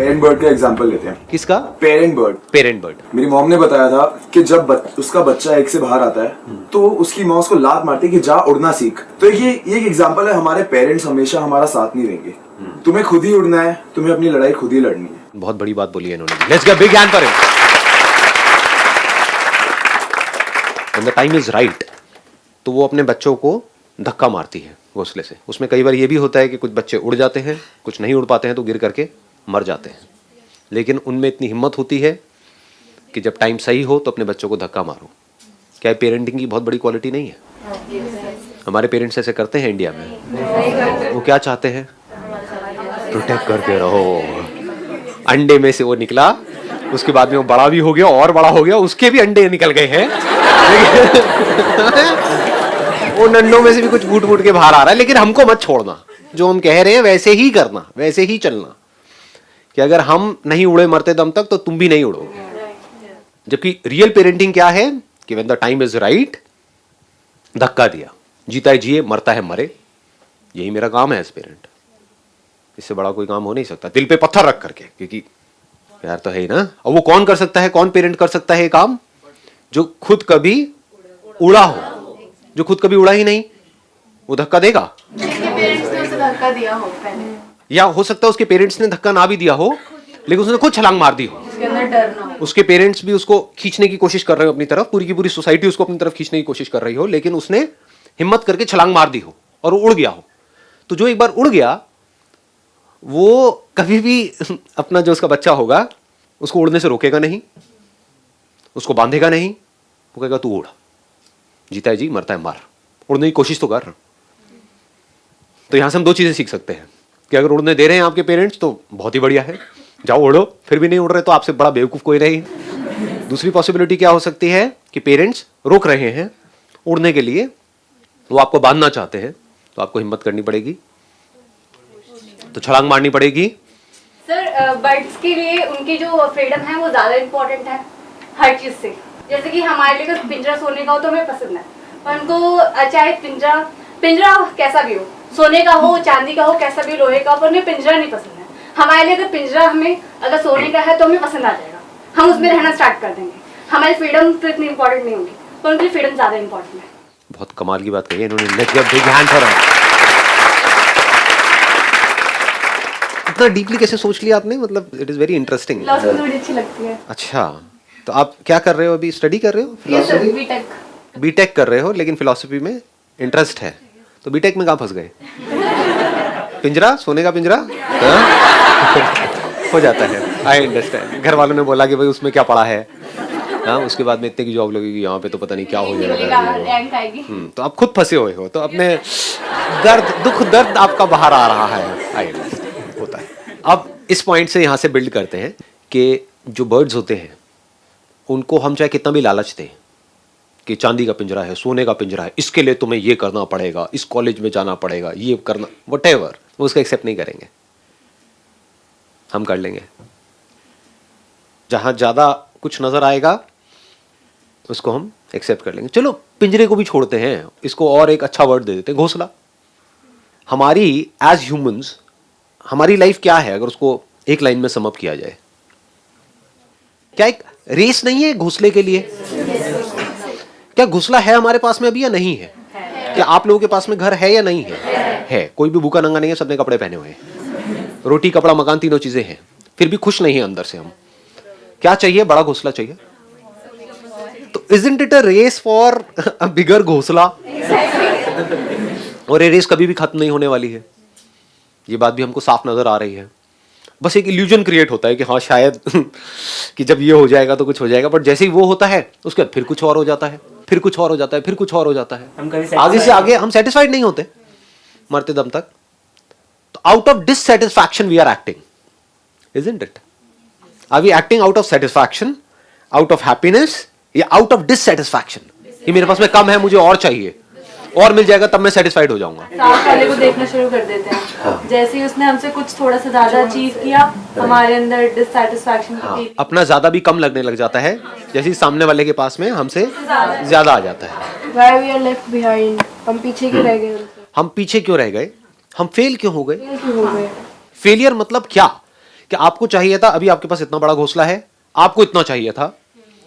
Parent bird का example लेते हैं। किसका? Parent bird. Parent bird. मेरी मॉम ने बताया था कि जब उसका बच्चा एग से बाहर आता है तो उसकी मॉम उसको लात मारती है कि जा उड़ना सीख। तो ये एक एग्जांपल है, हमारे पेरेंट्स हमेशा हमारा साथ नहीं देंगे। तुम्हें खुद ही उड़ना है, तुम्हें अपनी लड़ाई खुद ही लड़नी है। बहुत बड़ी बात बोली है इन्होंने। Let's give big hand for him. When the time is right तो वो अपने बच्चों को धक्का मारती है घोंसले से। उसमें कई बार ये भी होता है कि कुछ बच्चे उड़ जाते हैं, कुछ नहीं उड़ पाते हैं तो गिर करके मर जाते हैं, लेकिन उनमें इतनी हिम्मत होती है कि जब टाइम सही हो तो अपने बच्चों को धक्का मारो। क्या पेरेंटिंग की बहुत बड़ी क्वालिटी नहीं है? हमारे पेरेंट्स ऐसे करते हैं इंडिया में। वो क्या चाहते हैं? प्रोटेक्ट करके रहो। अंडे में से वो निकला, उसके बाद में वो बड़ा भी हो गया और बड़ा हो गया, उसके भी अंडे निकल गए हैं। वो नन्नों में से भी कुछ फूट फूट के बाहर आ रहा है। लेकिन हमको मत छोड़ना, जो हम कह रहे हैं वैसे ही करना, वैसे ही चलना, कि अगर हम नहीं उड़े मरते दम तक तो तुम भी नहीं उड़ोगे। जबकि रियल पेरेंटिंग क्या है कि when the time is right, धक्का दिया, जीता है जिए, मरता है मरे। यही मेरा काम है एज पेरेंट। इससे बड़ा कोई काम हो नहीं सकता, दिल पे पत्थर रख करके, क्योंकि यार तो है ही ना। और वो कौन कर सकता है, कौन पेरेंट कर सकता है ये काम? जो खुद कभी उड़ा हो। जो खुद कभी उड़ा ही नहीं, वो धक्का देगा? पेरेंट्स ने उसे धक्का दिया हो पहले, या हो सकता है उसके पेरेंट्स ने धक्का ना भी दिया हो, लेकिन उसने खुद छलांग मार दी हो। उसके अंदर डर ना हो। उसके पेरेंट्स भी उसको खींचने की कोशिश कर रहे हो अपनी तरफ, पूरी की पूरी सोसाइटी उसको अपनी तरफ खींचने की कोशिश कर रही हो, लेकिन उसने हिम्मत करके छलांग मार दी हो और वो उड़ गया हो। तो जो एक बार उड़ गया, वो कभी भी अपना जो उसका बच्चा होगा उसको उड़ने से रोकेगा नहीं, उसको बांधेगा नहीं। वो कहेगा तू उड़, जीता है जी, मरता है मर, उड़ने की कोशिश तो कर। तो यहां से हम दो चीजें सीख सकते हैं कि अगर उड़ने दे रहे हैं आपके पेरेंट्स तो बहुत ही बढ़िया है, जाओ उड़ो। फिर भी नहीं उड़ रहे तो आपसे बड़ा बेवकूफ कोई नहीं। दूसरी पॉसिबिलिटी क्या हो सकती है कि पेरेंट्स रोक रहे हैं उड़ने के लिए, वो आपको बांधना चाहते हैं, तो आपको हिम्मत करनी पड़ेगी, तो छलांग मारनी पड़ेगी। सर, बर्ड्स के लिए उनकी जो फ्रीडम है वो ज्यादा इम्पोर्टेंट है हर चीज से। जैसे कि हमारे लिए अगर पिंजरा सोने का हो तो हमें पसंद है, पर उनको चाहे पिंजरा कैसा भी हो, सोने का हो, चांदी का हो, कैसा भी, लोहे का हो, पर उन्हें पिंजरा नहीं पसंद है। हमारे लिए अगर पिंजरा हमें अगर सोने का है तो हमें पसंद आ जाएगा, हम उसमें रहना स्टार्ट कर देंगे। हमारी फ्रीडम तो इतनी इंपॉर्टेंट नहीं होगी, पर उनकी फ्रीडम ज्यादा इंपॉर्टेंट है। बहुत कमाल की बात कही है इन्होंने। Let's give big hand for her. इतना डीपली कैसे सोच लिया आपने? मतलब it is very interesting. Philosophy थोड़ी अच्छी लगती है। अच्छा, तो आप क्या कर रहे हो अभी? स्टडी कर रहे हो? Philosophy BTech. बीटेक कर रहे हो, लेकिन फिलॉसफी में इंटरेस्ट है। तो बीटेक में कहाँ फंस गए? पिंजरा, सोने का पिंजरा? हो जाता है, आई अंडरस्टैंड। घर वालों ने बोला कि भाई उसमें क्या पड़ा है, हाँ, उसके बाद में इतने की जॉब लगेगी, यहाँ पे तो पता नहीं क्या हो जाएगा। रैंक आएगी। तो आप खुद फंसे हुए हो, तो अपने दर्द आपका बाहर आ रहा है, आई अंडरस्टैंड, होता है। अब इस पॉइंट से यहाँ से बिल्ड करते हैं कि जो बर्ड्स होते हैं उनको हम चाहे कितना भी लालच दें कि चांदी का पिंजरा है, सोने का पिंजरा है, इसके लिए तुम्हें ये करना पड़ेगा, इस कॉलेज में जाना पड़ेगा, ये करना, व्हाटएवर, वो उसका एक्सेप्ट नहीं करेंगे। हम कर लेंगे। जहां ज्यादा कुछ नजर आएगा उसको हम एक्सेप्ट कर लेंगे। चलो पिंजरे को भी छोड़ते हैं, इसको और एक अच्छा वर्ड दे देते हैं, घोंसला। हमारी एज ह्यूमंस, हमारी लाइफ क्या है अगर उसको एक लाइन में सम अप किया जाए? क्या एक रेस नहीं है घोंसले के लिए? क्या घोंसला है हमारे पास में अभी या नहीं है? क्या आप लोगों के पास में घर है या नहीं है? है। कोई भी भूखा नंगा नहीं है, सबने कपड़े पहने हुए हैं, रोटी कपड़ा मकान तीनों चीजें हैं, फिर भी खुश नहीं है अंदर से हम। क्या चाहिए? बड़ा घोंसला चाहिए। तो isn't it a race for a bigger घोंसला? और ये रेस कभी भी खत्म नहीं होने वाली है, ये बात भी हमको साफ नजर आ रही है। बस एक इल्यूजन क्रिएट होता है कि हाँ शायद कि जब ये हो जाएगा तो कुछ हो जाएगा, बट जैसे ही वो होता है उसके बाद फिर कुछ और हो जाता है, फिर कुछ और हो जाता है, फिर कुछ और हो जाता है। आगे से आगे हम सेटिस्फाइड नहीं होते मरते दम तक। तो out of dissatisfaction we are acting, isn't it? Are we acting out of satisfaction, out of happiness, या आउट ऑफ डिससैटिस्फैक्शन कि मेरे पास में कम है, मुझे और चाहिए, और मिल जाएगा तब मैं सेटिस्फाइड हो जाऊंगा। साथ वाले को देखना शुरू कर देते हैं। जैसे ही उसने हमसे कुछ थोड़ा सा ज्यादा अचीव किया, हमारे अंदर डिससैटिस्फैक्शन अपना ज्यादा भी कम लगने लग जाता है, जैसे ही सामने वाले के पास में हमसे ज्यादा आ जाता है। Why we are left behind? हम पीछे क्यों रह गए उनसे? हम पीछे क्यों रह गए? हम फेल क्यों हो गए? क्यों हो गए? फेलियर मतलब क्या कि आपको चाहिए था, अभी आपके पास इतना बड़ा घोंसला है, आपको इतना चाहिए था,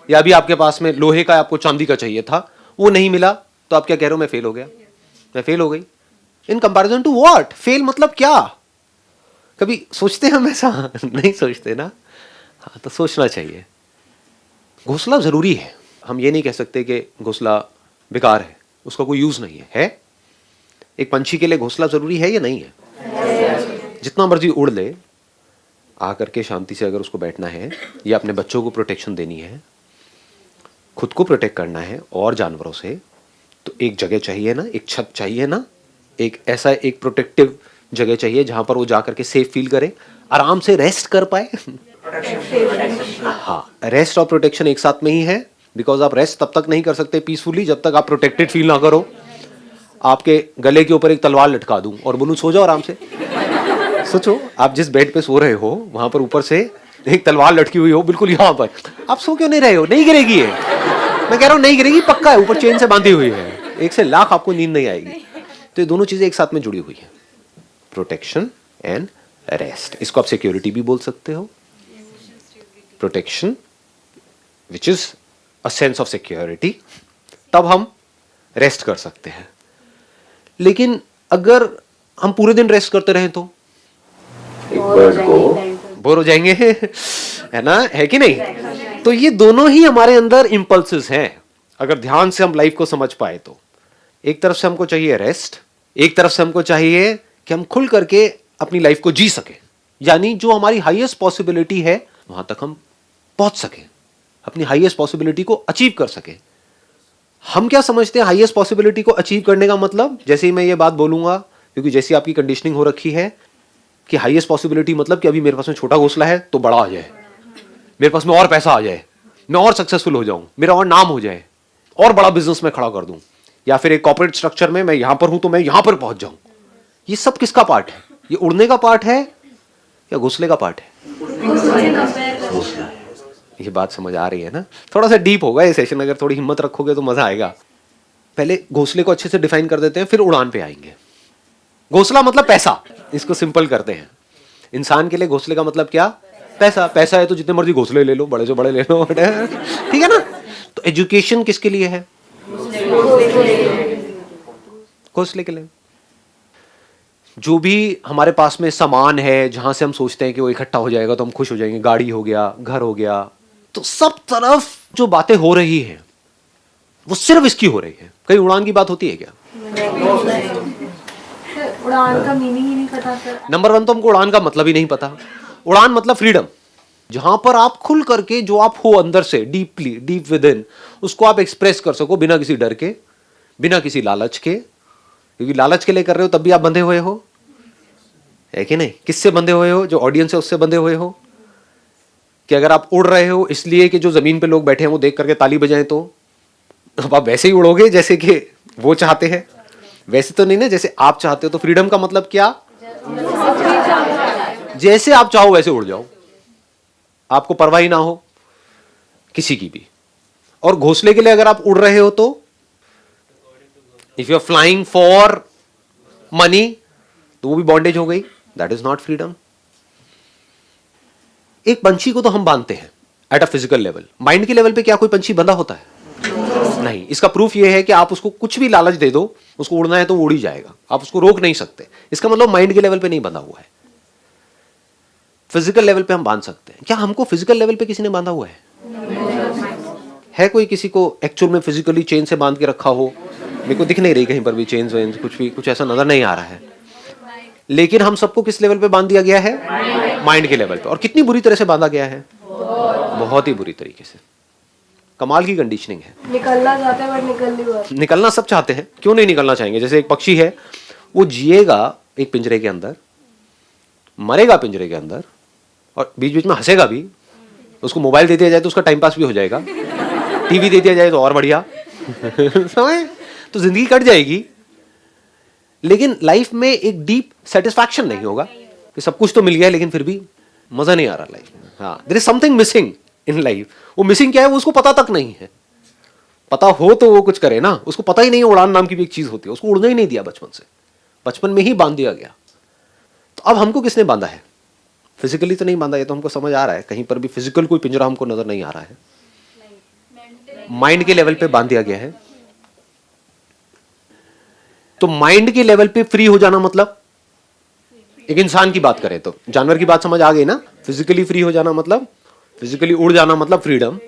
या अभी आपके पास में लोहे का, आपको चांदी का चाहिए था, वो नहीं मिला, तो आप क्या कह रहे हो, मैं फेल हो गया, मैं फेल हो गई। In comparison to what? Fail मतलब क्या? कभी सोचते हम ऐसा? नहीं सोचते ना। हाँ, तो सोचना चाहिए। घोंसला जरूरी है, हम ये नहीं कह सकते कि घोंसला बेकार है, उसका कोई यूज नहीं है। एक पंछी के लिए घोंसला जरूरी है या नहीं है? जितना मर्जी उड़ ले, आकर के शांति से अगर उसको बैठना है, या अपने बच्चों को प्रोटेक्शन देनी है, खुद को प्रोटेक्ट करना है और जानवरों से, तो एक जगह चाहिए ना, एक छत चाहिए ना, एक ऐसा एक प्रोटेक्टिव जगह चाहिए जहां पर वो जाकर के सेफ फील करे, आराम से रेस्ट कर पाए। हाँ, रेस्ट और प्रोटेक्शन एक साथ में ही है, बिकॉज आप रेस्ट तब तक नहीं कर सकते पीसफुली जब तक आप प्रोटेक्टेड फील ना करो। आपके गले के ऊपर एक तलवार लटका दूं और बोलूं सो जाओ आराम से, सोचो आप जिस बेड पे सो रहे हो वहां पर ऊपर से एक तलवार लटकी हुई हो बिल्कुल यहाँ पर, आप सो क्यों नहीं रहे हो? नहीं गिरेगी ये, मैं कह रहा हूँ नहीं गिरेगी, पक्का है, ऊपर चेन से बांधी हुई है, 1 से लाख आपको नींद नहीं आएगी। तो ये दोनों चीजें एक साथ में जुड़ी हुई है, प्रोटेक्शन एंड रेस्ट। इसको आप सिक्योरिटी भी बोल सकते हो, protection which is a sense of security, तब हम रेस्ट कर सकते हैं। लेकिन अगर हम पूरे दिन रेस्ट करते रहें तो एक बर्ड को बोर हो जाएंगे, है ना, है कि नहीं? तो ये दोनों ही हमारे अंदर इंपल्सेस हैं, अगर ध्यान से हम लाइफ को समझ पाए तो। एक तरफ से हमको चाहिए रेस्ट, एक तरफ से हमको चाहिए कि हम खुल करके अपनी लाइफ को जी सके, यानी जो हमारी हाईएस्ट पॉसिबिलिटी है वहां तक हम पहुंच सके, अपनी हाईएस्ट पॉसिबिलिटी को अचीव कर सके। हम क्या समझते हैं हाईएस्ट पॉसिबिलिटी को अचीव करने का मतलब? जैसे ही मैं ये बात बोलूंगा, क्योंकि जैसी आपकी कंडीशनिंग हो रखी है कि हाईएस्ट पॉसिबिलिटी मतलब कि अभी मेरे पास में छोटा घोंसला है तो बड़ा आ जाए, मेरे पास में और पैसा आ जाए, मैं और सक्सेसफुल हो जाऊं, मेरा और नाम हो जाए, और बड़ा बिजनेस में खड़ा कर दूं, या फिर एक कॉर्पोरेट स्ट्रक्चर में मैं यहां पर हूं तो मैं यहां पर पहुंच जाऊं। ये सब किसका पार्ट है? ये उड़ने का पार्ट है या घोंसले का पार्ट है? ये बात समझ आ रही है ना? थोड़ा सा डीप होगा ये सेशन, अगर थोड़ी हिम्मत रखोगे तो मजा आएगा। पहले घोंसले को अच्छे से डिफाइन कर देते हैं, फिर उड़ान पे आएंगे। घोंसला मतलब पैसा, इसको सिंपल करते हैं। इंसान के लिए घोंसले का मतलब क्या? पैसा। पैसा है तो जितने मर्जी घोंसले ले लो, बड़े से बड़े ले लो, ठीक है ना? तो एजुकेशन किसके लिए है? घोंसले के लिए। जो भी हमारे पास में सामान है, जहां से हम सोचते हैं कि वो इकट्ठा हो जाएगा तो हम खुश हो जाएंगे, गाड़ी हो गया, घर हो गया, तो सब तरफ जो बातें हो रही हैं वो सिर्फ इसकी हो रही है। कहीं उड़ान की बात होती है क्या? उड़ान का मीनिंग ही नहीं पता सर। नंबर 1 तो हमको उड़ान का मतलब ही नहीं पता। उड़ान मतलब फ्रीडम, जहां पर आप खुल करके जो आप हो अंदर से डीपली, डीप विद इन, उसको आप एक्सप्रेस कर सको बिना किसी डर के, बिना किसी लालच के। क्योंकि लालच के लिए कर रहे हो तब भी आप बंधे हुए हो, है कि नहीं? किससे बंधे हुए हो? जो ऑडियंस है उससे बंधे हुए हो। कि अगर आप उड़ रहे हो इसलिए कि जो जमीन पे लोग बैठे हैं वो देख करके ताली बजाएं, तो अब आप वैसे ही उड़ोगे जैसे कि वो चाहते हैं? वैसे तो नहीं ना, जैसे आप चाहते हो। तो फ्रीडम का मतलब क्या? जैसे आप चाहो वैसे उड़ जाओ, आपको परवाह ही ना हो किसी की भी। और घोंसले के लिए अगर आप उड़ रहे हो तो if you are flying for money तो वो भी बॉन्डेज हो गई, दैट इज नॉट फ्रीडम। एक पंछी को तो हम बांधते हैं at a physical level, mind के लेवल पे क्या कोई पंछी बंधा होता है? नहीं। इसका प्रूफ ये है कि आप उसको कुछ भी लालच दे दो, उसको उड़ना है तो वो उड़ ही जाएगा, आप उसको रोक नहीं सकते। इसका मतलब माइंड के लेवल पे नहीं बंधा हुआ है, फिजिकल लेवल पे हम बांध सकते हैं। क्या हमको फिजिकल लेवल पे किसी ने बांधा हुआ है कोई किसी को एक्चुअल में फिजिकली चेन से बांध के रखा हो? मेरे को दिख नहीं रही कहीं पर भी चेन वेन, कुछ ऐसा नजर नहीं आ रहा है। लेकिन हम सबको किस लेवल पे बांध दिया गया है? माइंड के लेवल पे। और कितनी बुरी तरह से बांधा गया है? बहुत ही बुरी तरीके से। कमाल की कंडीशनिंग है। निकलना चाहते हैं बट निकल नहीं पाते। निकलना सब चाहते हैं, क्यों नहीं निकलना चाहेंगे? जैसे एक पक्षी है, वो जिएगा एक पिंजरे के अंदर, मरेगा पिंजरे के अंदर, और बीच बीच में हंसेगा भी। उसको मोबाइल दे दिया जाए तो उसका टाइम पास भी हो जाएगा, टीवी दे दिया जाए तो और बढ़िया समझ? तो जिंदगी कट जाएगी, लेकिन लाइफ में एक डीप सेटिस्फैक्शन नहीं होगा कि सब कुछ तो मिल गया लेकिन फिर भी मजा नहीं आ रहा लाइफ में। हाँ, there is something missing in life. वो मिसिंग क्या है वो उसको पता तक नहीं है। पता हो तो वो कुछ करे ना, उसको पता ही नहीं है उड़ान नाम की भी एक चीज होती है। उसको उड़ने ही नहीं दिया बचपन से, बचपन में ही बांध दिया गया। तो अब हमको किसने बांधा है? फिजिकली तो नहीं बांधा, ये तो हमको समझ आ रहा है, कहीं पर भी फिजिकल कोई पिंजरा हमको नजर नहीं आ रहा है, माइंड के लेवल पे बांध दिया गया है। तो माइंड के लेवल पे फ्री हो जाना मतलब, एक इंसान की बात करें तो, जानवर की बात समझ आ गई ना, फिजिकली फ्री हो जाना मतलब, फिजिकली उड़ जाना मतलब फ्रीडम।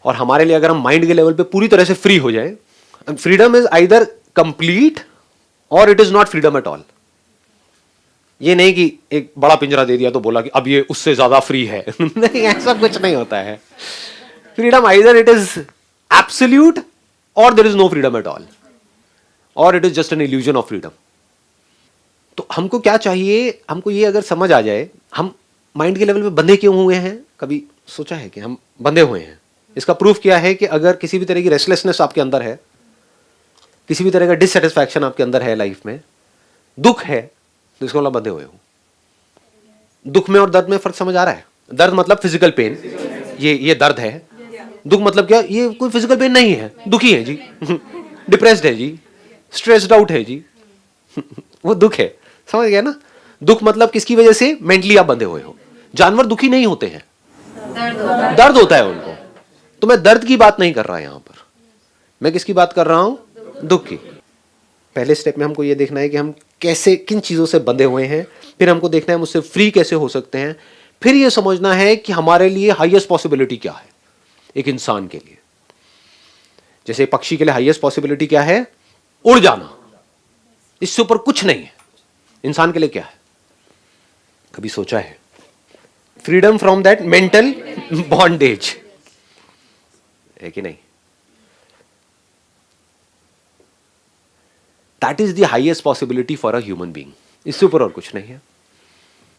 और हमारे लिए अगर हम माइंड के लेवल पे पूरी तरह से फ्री हो जाए, फ्रीडम इज आइदर कंप्लीट और it is not freedom at all. ये नहीं कि एक बड़ा पिंजरा दे दिया तो बोला कि अब ये उससे ज्यादा फ्री है नहीं, ऐसा कुछ नहीं होता है। Freedom either it is absolute और there is no freedom at all, और it is just an illusion of freedom. तो हमको क्या चाहिए, हमको ये अगर समझ आ जाए हम माइंड के लेवल पे बंधे क्यों हुए हैं, कभी सोचा है कि हम बंधे हुए हैं? इसका प्रूफ क्या है कि अगर किसी भी तरह की रेस्टलेसनेस आपके अंदर है, किसी भी तरह का डिससेटिस्फैक्शन आपके अंदर है, लाइफ में दुख है, तो इसको मतलब बंधे हुए हो। दुख में और दर्द में फर्क समझ आ रहा है? दर्द मतलब फिजिकल पेन, ये दर्द है। दुख मतलब क्या, ये कोई फिजिकल पेन नहीं है, दुखी है जी डिप्रेस्ड है जी, स्ट्रेस्ड आउट है जी वो दुख है, समझ गया ना? दुख मतलब किसकी वजह से मेंटली आप बंधे हुए हो। जानवर दुखी नहीं होते हैं, दर्द होता है उनको। तो मैं दर्द की बात नहीं कर रहा यहां पर, मैं किसकी बात कर रहा हूं, दुख की। पहले स्टेप में हमको यह देखना है कि हम कैसे, किन चीजों से बंधे हुए हैं, फिर हमको देखना है हम उससे फ्री कैसे हो सकते हैं, फिर यह समझना है कि हमारे लिए हाईएस्ट पॉसिबिलिटी क्या है एक इंसान के लिए। जैसे पक्षी के लिए हाईएस्ट पॉसिबिलिटी क्या है, उड़ जाना, इससे ऊपर कुछ नहीं है। इंसान के लिए क्या है, कभी सोचा है? Freedom from that mental bondage, है कि नहीं? That is the highest possibility for a human being, इससे ऊपर और कुछ नहीं है।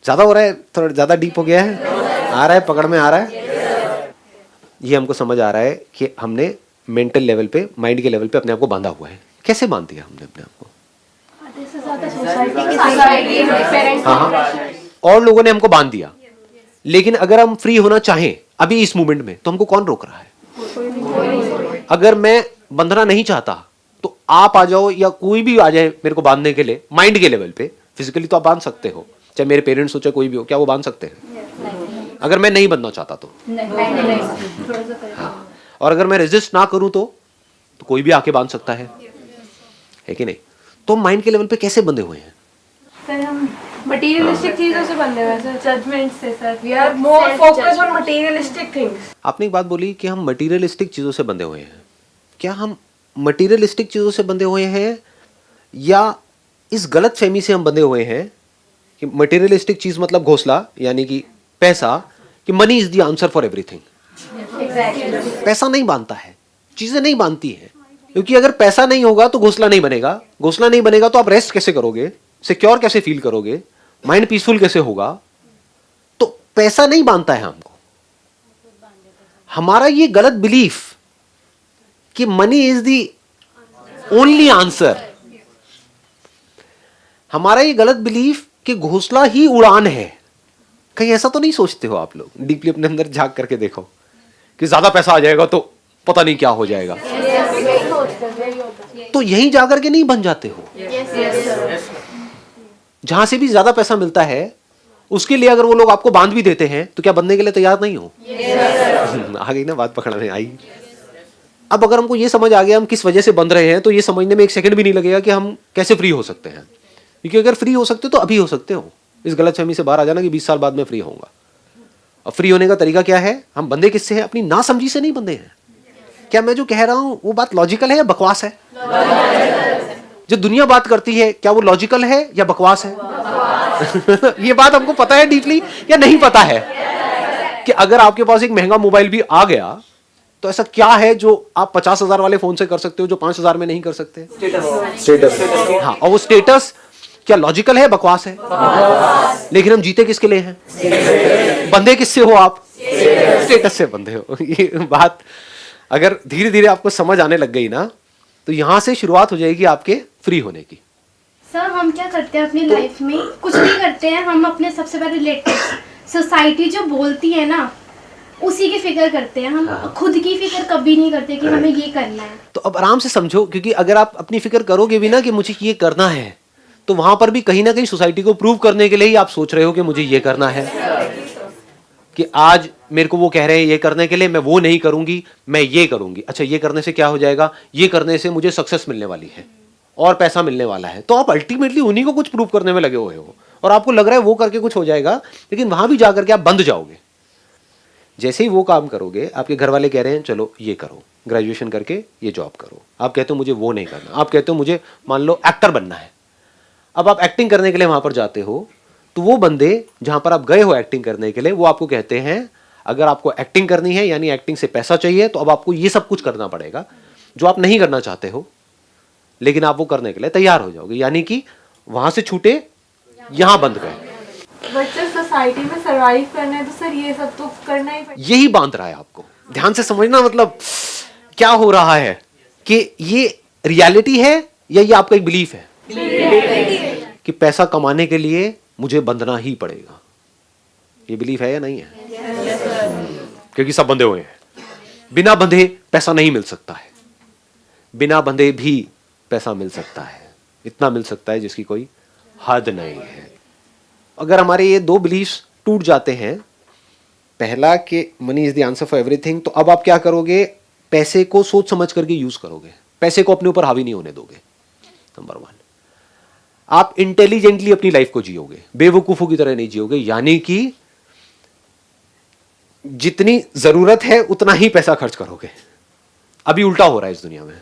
ज्यादा हो रहा है, थोड़ा ज्यादा डीप हो गया है, आ रहा है, पकड़ में आ रहा है। ये हमको समझ आ रहा है कि हमने मेंटल लेवल पे, माइंड के लेवल पे अपने आप को बांधा हुआ है। कैसे बांध दिया हमने अपने आप को? हाँ, और लोगों ने हमको बांध दिया। लेकिन अगर हम फ्री होना चाहें अभी इस मोमेंट में, तो हमको कौन रोक रहा है? अगर मैं बंधना नहीं चाहता तो आप आ जाओ, या कोई भी आ जाए मेरे को बांधने के लिए माइंड के लेवल पे। फिजिकली तो आप बांध सकते हो, चाहे मेरे पेरेंट्स हो चाहे कोई भी हो, क्या वो बांध सकते हैं? अगर मैं नहीं बनना चाहता तो हाँ। और अगर मैं रेजिस्ट ना करूं तो कोई भी आके बांध सकता है कि नहीं? तो माइंड के लेवल पे कैसे बंधे हुए हैं? सर हम मटेरियलिस्टिक चीजों से बंधे हुए हैं सर, जजमेंट से sir. We are more focused on materialistic things. आपने एक बात बोली कि हम मटेरियलिस्टिक चीजों से बंधे हुए हैं। क्या हम मटेरियलिस्टिक चीजों से बंधे हुए हैं, या इस गलत फहमी से हम बंधे हुए हैं कि मटेरियलिस्टिक चीज मतलब घोंसला, यानी कि पैसा, कि money is the answer for everything. पैसा नहीं बांधता है, चीजें नहीं बांधती है, क्योंकि अगर पैसा नहीं होगा तो घोंसला नहीं बनेगा, घोंसला नहीं बनेगा तो आप रेस्ट कैसे करोगे, सिक्योर कैसे फील करोगे, माइंड पीसफुल कैसे होगा? तो पैसा नहीं बांधता है हमको। हमारा ये गलत बिलीफ कि money is the only answer, हमारा ये गलत बिलीफ कि घोंसला ही उड़ान है। कहीं ऐसा तो नहीं सोचते हो आप लोग? डीपली अपने अंदर झांक करके देखो कि ज्यादा पैसा आ जाएगा तो पता नहीं क्या हो जाएगा। तो यहीं जाकर के नहीं बन जाते हो। जहां से भी ज्यादा पैसा मिलता है उसके लिए अगर वो लोग आपको बांध भी देते हैं तो क्या बनने के लिए तैयार नहीं हो? आ गई ना बात, पकड़ में आई। अब अगर हमको ये समझ आ गया हम किस वजह से बंध रहे हैं, तो ये समझने में एक सेकंड भी नहीं लगेगा कि हम कैसे फ्री हो सकते हैं। क्योंकि अगर फ्री हो सकते हो तो अभी हो सकते हो। इस गलतफहमी से बाहर आ जाना कि 20 साल बाद मैं फ्री होऊंगा। अब फ्री होने का तरीका क्या है? हम बंधे किससे हैं? अपनी नासमझी से नहीं बंधे हैं। क्या मैं जो कह रहा हूं वो बात लॉजिकल है या बकवास है? जो दुनिया बात करती है क्या वो लॉजिकल है या बकवास है? ये बात हमको पता है डीपली या नहीं पता है कि अगर आपके पास एक महंगा मोबाइल भी आ गया तो ऐसा क्या है जो आप 50,000 वाले फोन से कर सकते हो जो 5,000 में नहीं कर सकते? स्टेटस। हाँ, और वो स्टेटस क्या लॉजिकल है, बकवास है? लेकिन हम जीते किसके लिए हैं? बंधे किससे हो आप? स्टेटस से बंधे हो। ये बात अगर धीरे धीरे आपको समझ आने लग गई ना, तो यहां से शुरुआत हो जाएगी आपके फ्री होने की। सर हम क्या करते हैं अपनी लाइफ में? कुछ नहीं करते हैं हम। अपने सबसे पहले रिलेटिव, सोसाइटी जो बोलती है ना उसी की फिक्र करते हैं हम। खुद की फिक्र कभी नहीं करते कि हमें ये करना है। तो अब आराम से समझो, क्योंकि अगर आप अपनी फिक्र करोगे भी ना कि मुझे ये करना है, तो वहां पर भी कहीं ना कहीं सोसाइटी को प्रूव करने के लिए ही आप सोच रहे हो कि मुझे ये करना है, कि आज मेरे को वो कह रहे हैं ये करने के लिए, मैं वो नहीं करूंगी, मैं ये करूंगी। अच्छा, ये करने से क्या हो जाएगा? ये करने से मुझे सक्सेस मिलने वाली है और पैसा मिलने वाला है। तो आप अल्टीमेटली उन्हीं को कुछ प्रूव करने में लगे हुए हो और आपको लग रहा है वो करके कुछ हो जाएगा, लेकिन वहां भी जाकर के आप बंद जाओगे। जैसे ही वो काम करोगे, आपके घर वाले कह रहे हैं चलो ये करो, ग्रेजुएशन करके ये जॉब करो, आप कहते हो मुझे वो नहीं करना, आप कहते हो मुझे मान लो एक्टर बनना है। अब आप एक्टिंग करने के लिए वहां पर जाते हो, तो वो बंदे जहां पर आप गए हो एक्टिंग करने के लिए, वो आपको कहते हैं अगर आपको एक्टिंग करनी है यानी एक्टिंग से पैसा चाहिए, तो अब आपको ये सब कुछ करना पड़ेगा जो आप नहीं करना चाहते हो, लेकिन आप वो करने के लिए तैयार हो जाओगे। यानी कि वहां से छूटे, यहां बंद गए। बच्चे सोसाइटी में सरवाइव करना है तो सर ये सब तो करना ही पड़ेगा। यही बांध रहा है आपको। ध्यान से समझना, मतलब क्या हो रहा है कि ये रियलिटी है या ये आपका एक बिलीफ है कि पैसा कमाने के लिए मुझे बंधना ही पड़ेगा। ये बिलीफ है या नहीं है? क्योंकि सब बंधे हुए हैं। बिना बंधे पैसा नहीं मिल सकता है, बिना बंधे भी पैसा मिल सकता है, इतना मिल सकता है जिसकी कोई हद नहीं है। अगर हमारे ये दो बिलीफ्स टूट जाते हैं, पहला कि money is the answer for everything, तो अब आप क्या करोगे? पैसे को सोच समझ करके यूज करोगे, पैसे को अपने ऊपर हावी नहीं होने दोगे। नंबर 1, आप इंटेलिजेंटली अपनी लाइफ को जियोगे, बेवकूफों की तरह नहीं जियोगे। यानी कि जितनी जरूरत है उतना ही पैसा खर्च करोगे। अभी उल्टा हो रहा है इस दुनिया में,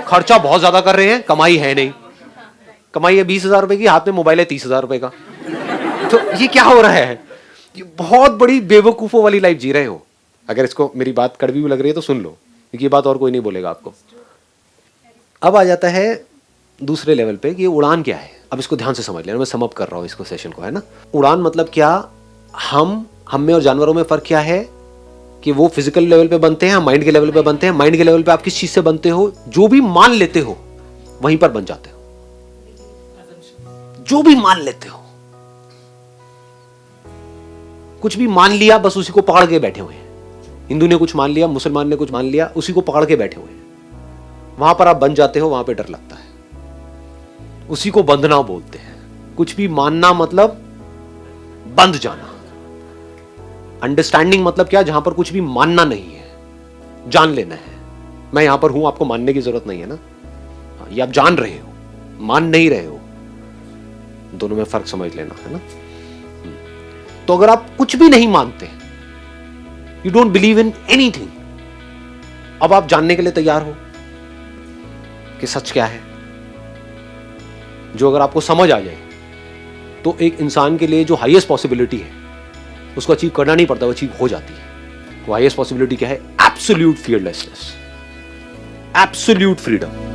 खर्चा बहुत ज्यादा कर रहे हैं, कमाई है नहीं। कमाई है 20,000 रुपए की, हाथ में मोबाइल है 30,000 रुपए का। तो ये क्या हो रहा है? ये बहुत बड़ी बेवकूफों वाली लाइफ जी रहे हो। अगर इसको मेरी बात कड़वी भी लग रही है तो सुन लो, क्योंकि ये बात और कोई नहीं बोलेगा आपको। अब आ जाता है दूसरे लेवल पे कि उड़ान क्या है। अब इसको ध्यान से समझ लेना, मैं सम अप कर रहा हूं इसको, सेशन को, है ना। उड़ान मतलब क्या? हम में और जानवरों में फर्क क्या है कि वो फिजिकल लेवल पे बनते हैं, हम माइंड के लेवल पे बनते हैं। माइंड के लेवल पे आप किस चीज से बनते हो? जो भी मान लेते हो वहीं पर बन जाते हो। जो भी मान लेते हो, कुछ भी मान लिया, बस उसी को पकड़ के बैठे हुए हैं। हिंदू ने कुछ मान लिया, मुसलमान ने कुछ मान लिया, उसी को पकड़ के बैठे हुए हैं। वहां पर आप बन जाते हो, वहां पे डर लगता है। उसी को बंधना बोलते हैं। कुछ भी मानना मतलब बंध जाना। अंडरस्टैंडिंग मतलब क्या? जहां पर कुछ भी मानना नहीं है, जान लेना है। मैं यहां पर हूं, आपको मानने की जरूरत नहीं है ना। ये आप जान रहे हो, मान नहीं रहे हो। दोनों में फर्क समझ लेना, है ना। तो अगर आप कुछ भी नहीं मानते, you don't believe in anything, अब आप जानने के लिए तैयार हो कि सच क्या है। जो अगर आपको समझ आ जाए तो एक इंसान के लिए जो हाईएस्ट पॉसिबिलिटी है उसको अचीव करना नहीं पड़ता, वो अचीव हो जाती है। वो हाईएस्ट पॉसिबिलिटी क्या है? Absolute fearlessness, absolute freedom.